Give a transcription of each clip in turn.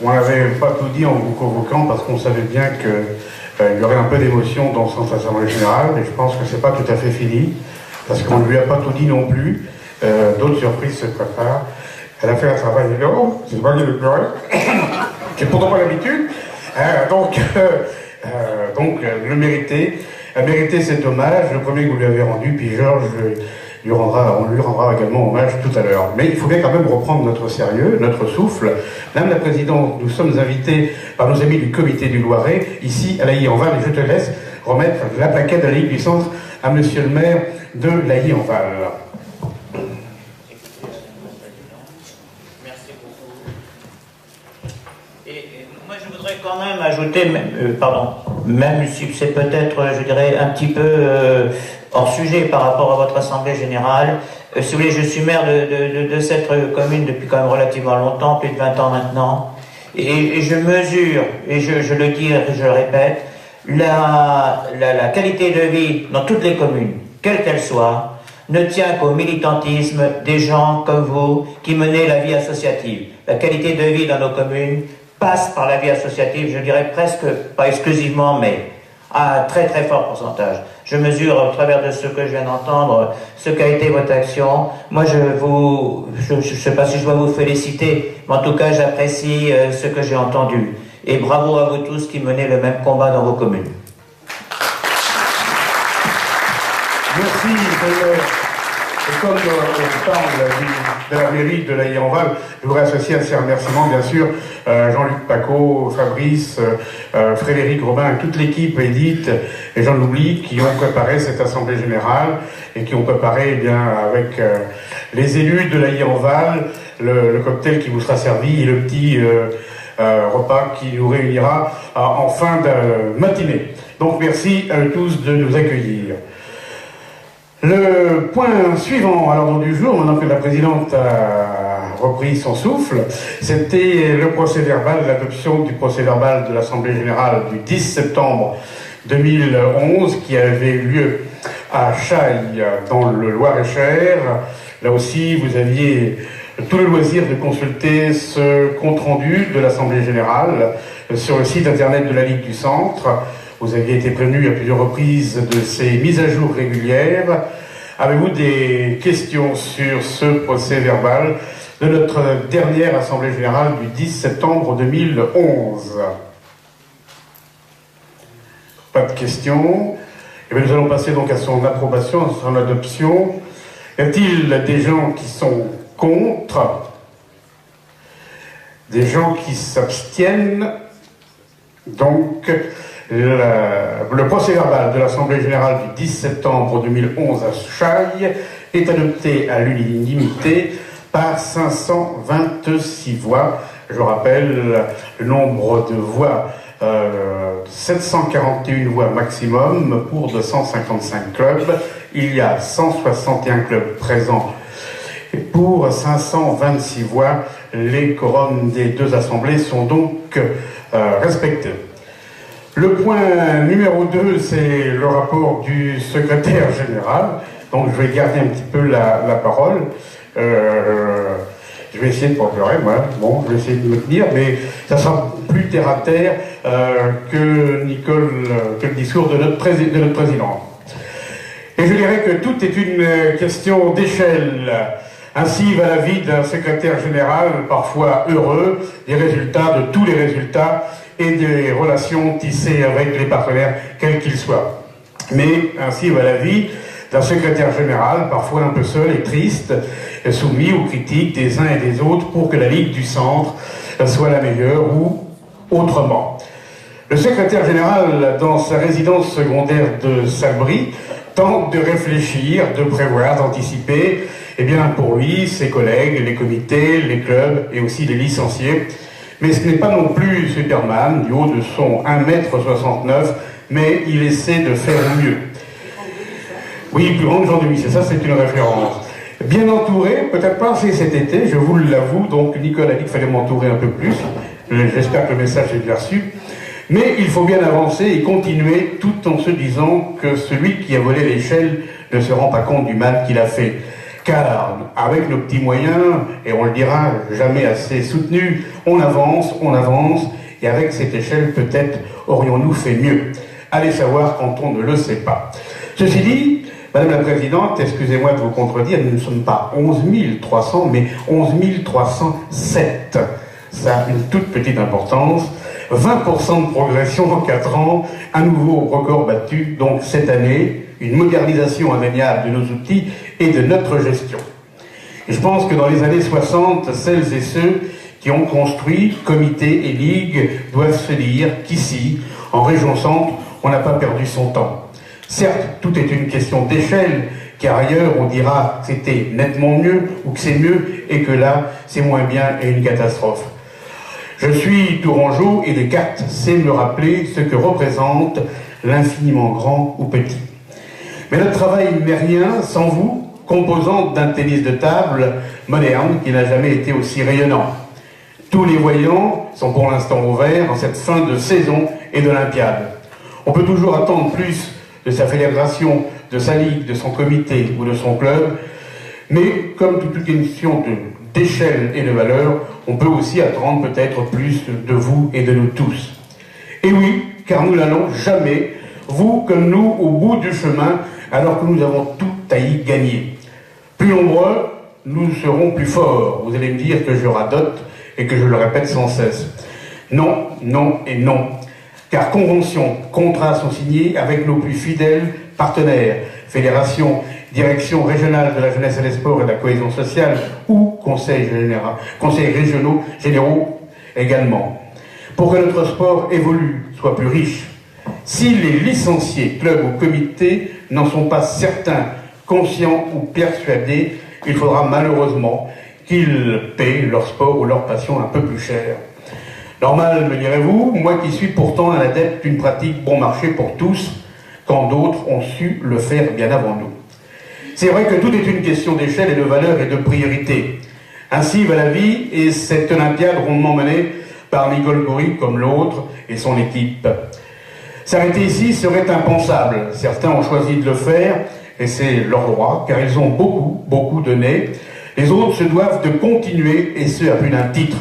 On n'avait pas tout dit en vous convoquant parce qu'on savait bien qu'il y aurait un peu d'émotion dans cette assemblée générale, et je pense que c'est pas tout à fait fini, parce qu'on ne lui a pas tout dit non plus. D'autres surprises se préparent. Elle a fait un travail énorme, c'est pas qu'il de pleurer, j'ai pourtant pas l'habitude. Donc, le mériter. Mériter cet hommage, le premier que vous lui avez rendu, puis Georges on lui rendra également hommage tout à l'heure. Mais il faut bien quand même reprendre notre sérieux, notre souffle. Madame la Présidente, nous sommes invités par nos amis du Comité du Loiret, ici à Lailly-en-Val, et je te laisse remettre la plaquette de la Ligue du Centre à Monsieur le maire de Lailly-en-Val. Merci beaucoup. Et moi je voudrais quand même ajouter, même si c'est peut-être, je dirais, un petit peu hors sujet par rapport à votre assemblée générale. Si vous voulez, je suis maire de cette commune depuis quand même relativement longtemps, plus de 20 ans maintenant, et je mesure, et je le dis et je le répète, la qualité de vie dans toutes les communes, quelle qu'elle soit, ne tient qu'au militantisme des gens comme vous qui menez la vie associative. La qualité de vie dans nos communes passe par la vie associative, je dirais presque, pas exclusivement, mais à un très très fort pourcentage. Je mesure au travers de ce que je viens d'entendre, ce qu'a été votre action. Moi je ne sais pas si je dois vous féliciter, mais en tout cas j'apprécie ce que j'ai entendu. Et bravo à vous tous qui menez le même combat dans vos communes. Merci, et comme on parle de la mairie de Lailly-en-Val, je voudrais associer à ces remerciements, bien sûr, Jean-Luc Paco, Fabrice, Frédéric Robin, toute l'équipe, Edith, et j'en oublie, qui ont préparé cette assemblée générale et qui ont préparé, eh bien, avec les élus de Lailly-en-Val, le cocktail qui vous sera servi et le petit repas qui nous réunira en fin de matinée. Donc merci à eux tous de nous accueillir. Le point suivant à l'ordre du jour, maintenant que la présidente a repris son souffle, c'était le procès-verbal, l'adoption du procès-verbal de l'Assemblée générale du 10 septembre 2011 qui avait eu lieu à Chailles dans le Loir-et-Cher. Là aussi, vous aviez tout le loisir de consulter ce compte-rendu de l'Assemblée générale sur le site internet de la Ligue du Centre. Vous aviez été prévenu à plusieurs reprises de ces mises à jour régulières. Avez-vous des questions sur ce procès-verbal de notre dernière Assemblée générale du 10 septembre 2011? Pas de questions. Et bien nous allons passer donc à son approbation, à son adoption. Y a-t-il des gens qui sont contre? Des gens qui s'abstiennent? Donc, le procès-verbal de l'Assemblée générale du 10 septembre 2011 à Chailles est adopté à l'unanimité par 526 voix. Je rappelle le nombre de voix, 741 voix maximum pour 255 clubs. Il y a 161 clubs présents. Et pour 526 voix, les quorums des deux assemblées sont donc respectés. Le point numéro 2, c'est le rapport du secrétaire général. Donc je vais garder un petit peu la parole. Je vais essayer de ne pas pleurer, moi. Bon, je vais essayer de me tenir, mais ça sera plus terre à terre que le discours de notre président. Et je dirais que tout est une question d'échelle. Ainsi va la vie d'un secrétaire général, parfois heureux, des résultats, de tous les résultats, et des relations tissées avec les partenaires, quels qu'ils soient. Mais ainsi va la vie d'un secrétaire général, parfois un peu seul et triste, soumis aux critiques des uns et des autres pour que la Ligue du Centre soit la meilleure ou autrement. Le secrétaire général, dans sa résidence secondaire de Salbris, tente de réfléchir, de prévoir, d'anticiper, eh bien pour lui, ses collègues, les comités, les clubs et aussi les licenciés. Mais ce n'est pas non plus Superman, du haut de son 1,69 m, mais il essaie de faire mieux. Oui, plus grand que Jean Demy, c'est ça, c'est une référence. Bien entouré, peut-être pas assez cet été, je vous l'avoue, donc Nicole a dit qu'il fallait m'entourer un peu plus. J'espère que le message est bien reçu. Mais il faut bien avancer et continuer tout en se disant que celui qui a volé l'échelle ne se rend pas compte du mal qu'il a fait. Car avec nos petits moyens, et on le dira jamais assez soutenus, on avance, et avec cette échelle, peut-être aurions-nous fait mieux. Allez savoir quand on ne le sait pas. Ceci dit, Madame la Présidente, excusez-moi de vous contredire, nous ne sommes pas 11 300, mais 11 307. Ça a une toute petite importance. 20% de progression en 4 ans, un nouveau record battu, donc cette année, une modernisation indéniable de nos outils et de notre gestion. Et je pense que dans les années 60, celles et ceux qui ont construit comités et ligues doivent se dire qu'ici, en région centre, on n'a pas perdu son temps. Certes, tout est une question d'échelle, car ailleurs on dira que c'était nettement mieux, ou que c'est mieux, et que là, c'est moins bien et une catastrophe. Je suis tourangeau et Descartes sait me rappeler ce que représente l'infiniment grand ou petit. Mais notre travail n'est rien sans vous, composante d'un tennis de table moderne qui n'a jamais été aussi rayonnant. Tous les voyants sont pour l'instant ouverts en cette fin de saison et d'Olympiade. On peut toujours attendre plus de sa fédération, de sa ligue, de son comité ou de son club, mais comme toute question d'échelle et de valeur, on peut aussi attendre peut-être plus de vous et de nous tous. Et oui, car nous n'allons jamais, vous comme nous, au bout du chemin, alors que nous avons tout à y gagner. Plus nombreux, nous serons plus forts. Vous allez me dire que je radote et que je le répète sans cesse. Non, non et non. Car conventions, contrats sont signés avec nos plus fidèles partenaires, fédérations, direction régionale de la jeunesse et des sports et de la cohésion sociale ou conseils généraux également. Pour que notre sport évolue, soit plus riche. Si les licenciés, clubs ou comités n'en sont pas certains, conscients ou persuadés, il faudra malheureusement qu'ils paient leur sport ou leur passion un peu plus cher. Normal, me direz-vous, moi qui suis pourtant un adepte d'une pratique bon marché pour tous, quand d'autres ont su le faire bien avant nous. C'est vrai que tout est une question d'échelle et de valeur et de priorité. Ainsi va la vie et cette Olympiade rondement menée par Nicole Coury comme l'autre et son équipe. S'arrêter ici serait impensable. Certains ont choisi de le faire et c'est leur droit car ils ont beaucoup donné. Les autres se doivent de continuer et ce à plus d'un titre.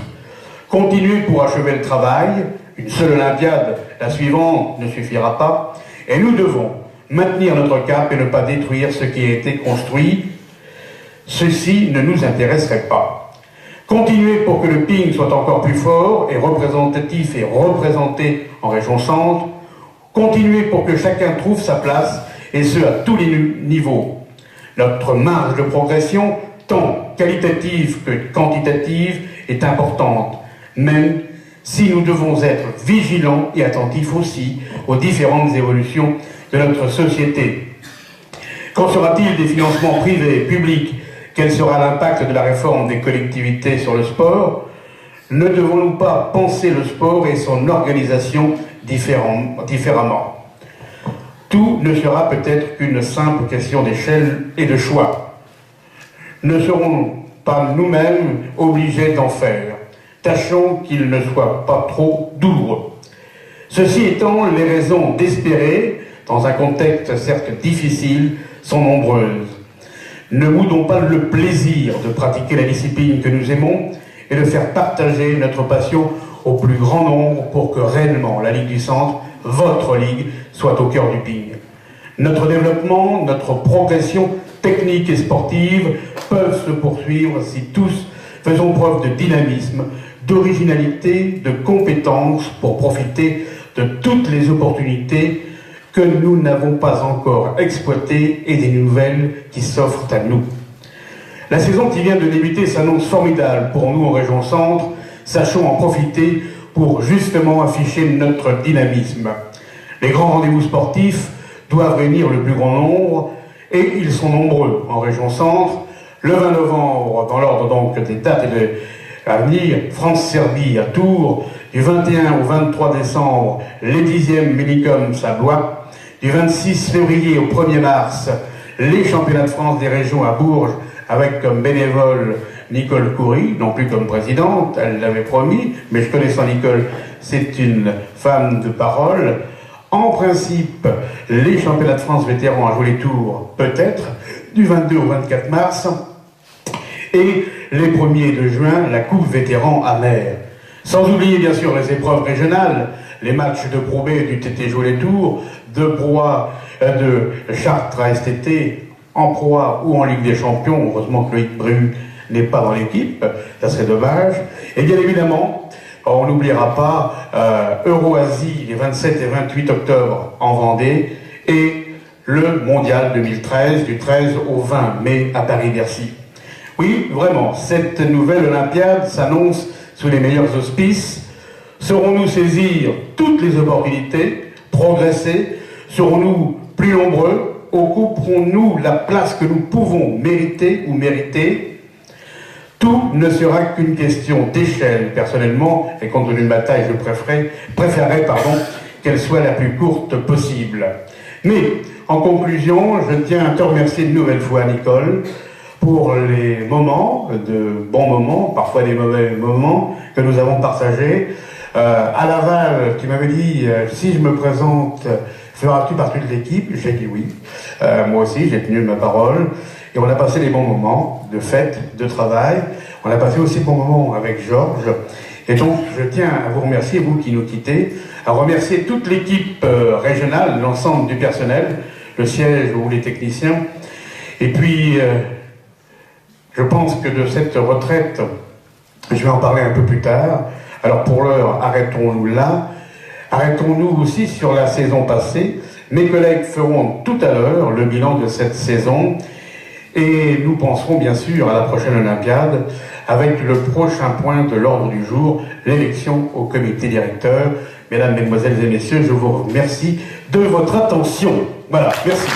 Continuer pour achever le travail, une seule Olympiade, la suivante ne suffira pas, et nous devons maintenir notre cap et ne pas détruire ce qui a été construit. Ceci ne nous intéresserait pas. Continuer pour que le ping soit encore plus fort et représentatif et représenté en région centre. Continuer pour que chacun trouve sa place, et ce à tous les niveaux. Notre marge de progression, tant qualitative que quantitative, est importante, même si nous devons être vigilants et attentifs aussi aux différentes évolutions de notre société. Qu'en sera-t-il des financements privés, publics? Quel sera l'impact de la réforme des collectivités sur le sport? Ne devons-nous pas penser le sport et son organisation différemment? Tout ne sera peut-être qu'une simple question d'échelle et de choix. Ne serons pas nous-mêmes obligés d'en faire. Tâchons qu'il ne soit pas trop douloureux. Ceci étant, les raisons d'espérer, dans un contexte certes difficile, sont nombreuses. Ne boudons pas le plaisir de pratiquer la discipline que nous aimons et de faire partager notre passion au plus grand nombre pour que réellement la Ligue du Centre, votre Ligue, soit au cœur du ping. Notre développement, notre progression technique et sportive peuvent se poursuivre si tous faisons preuve de dynamisme, d'originalité, de compétence pour profiter de toutes les opportunités que nous n'avons pas encore exploitées et des nouvelles qui s'offrent à nous. La saison qui vient de débuter s'annonce formidable pour nous en région centre. Sachons en profiter pour justement afficher notre dynamisme. Les grands rendez-vous sportifs doivent réunir le plus grand nombre et ils sont nombreux en région centre. Le 20 novembre, dans l'ordre donc des dates à venir, France-Serbie à Tours. Du 21 au 23 décembre, les 10e Minicom à Blois. Du 26 février au 1er mars, les championnats de France des régions à Bourges, avec comme bénévole Nicole Coury, non plus comme présidente, elle l'avait promis, mais je connaissant Nicole, c'est une femme de parole. En principe, les championnats de France vétérans à jouer les tours, peut-être, du 22 au 24 mars. Et les 1er de juin, la Coupe Vétéran à Mer. Sans oublier bien sûr les épreuves régionales, les matchs de Pro B du TT Joulet-Tours, de Chartres à STT, en Pro A ou en Ligue des Champions. Heureusement que Loïc Bru n'est pas dans l'équipe, ça serait dommage. Et bien évidemment, on n'oubliera pas Euro-Asie les 27 et 28 octobre en Vendée et le Mondial 2013 du 13 au 20 mai à Paris-Bercy. Oui, vraiment, cette nouvelle Olympiade s'annonce sous les meilleurs auspices. Saurons-nous saisir toutes les opportunités, progresser? Serons-nous plus nombreux? Occuperons-nous la place que nous pouvons mériter ou mériter? Tout ne sera qu'une question d'échelle. Personnellement, et compte tenu de ma taille, je préférerais qu'elle soit la plus courte possible. Mais, en conclusion, je tiens à te remercier une nouvelle fois, Nicole, pour les moments, de bons moments, parfois des mauvais moments, que nous avons partagés. À Laval, qui m'avait dit, si je me présente, feras-tu partie de l'équipe? J'ai dit oui. Moi aussi, j'ai tenu ma parole. Et on a passé des bons moments de fête, de travail. On a passé aussi de bons moments avec Georges. Et donc, je tiens à vous remercier, vous qui nous quittez, à remercier toute l'équipe régionale, l'ensemble du personnel, le siège ou les techniciens. Et puis, je pense que de cette retraite, je vais en parler un peu plus tard. Alors pour l'heure, arrêtons-nous là. Arrêtons-nous aussi sur la saison passée. Mes collègues feront tout à l'heure le bilan de cette saison. Et nous penserons bien sûr à la prochaine Olympiade avec le prochain point de l'ordre du jour, l'élection au comité directeur. Mesdames, Mesdemoiselles et Messieurs, je vous remercie de votre attention. Voilà, merci.